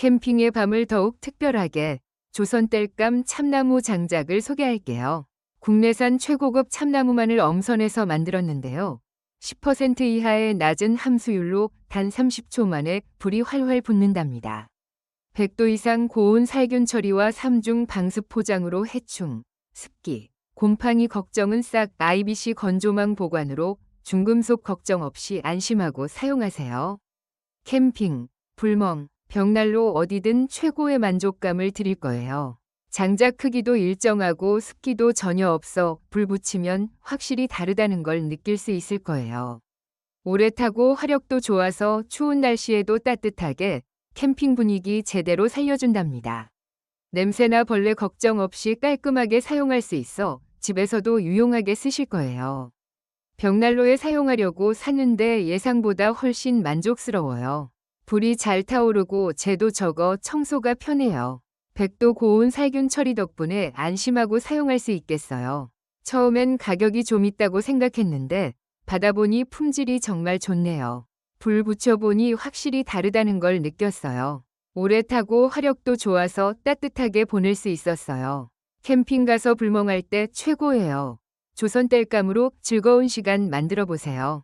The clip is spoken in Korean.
캠핑의 밤을 더욱 특별하게 조선 땔감 참나무 장작을 소개할게요. 국내산 최고급 참나무만을 엄선해서 만들었는데요. 10% 이하의 낮은 함수율로 단 30초 만에 불이 활활 붙는답니다. 100도 이상 고온 살균 처리와 3중 방습 포장으로 해충, 습기, 곰팡이 걱정은 싹 IBC 건조망 보관으로 중금속 걱정 없이 안심하고 사용하세요. 캠핑, 불멍, 벽난로 어디든 최고의 만족감을 드릴 거예요. 장작 크기도 일정하고 습기도 전혀 없어 불 붙이면 확실히 다르다는 걸 느낄 수 있을 거예요. 오래 타고 화력도 좋아서 추운 날씨에도 따뜻하게 캠핑 분위기 제대로 살려준답니다. 냄새나 벌레 걱정 없이 깔끔하게 사용할 수 있어 집에서도 유용하게 쓰실 거예요. 벽난로에 사용하려고 샀는데 예상보다 훨씬 만족스러워요. 불이 잘 타오르고 재도 적어 청소가 편해요. 100도 고온 살균 처리 덕분에 안심하고 사용할 수 있겠어요. 처음엔 가격이 좀 있다고 생각했는데 받아보니 품질이 정말 좋네요. 불 붙여보니 확실히 다르다는 걸 느꼈어요. 오래 타고 화력도 좋아서 따뜻하게 보낼 수 있었어요. 캠핑 가서 불멍할 때 최고예요. 조선 땔감으로 즐거운 시간 만들어 보세요.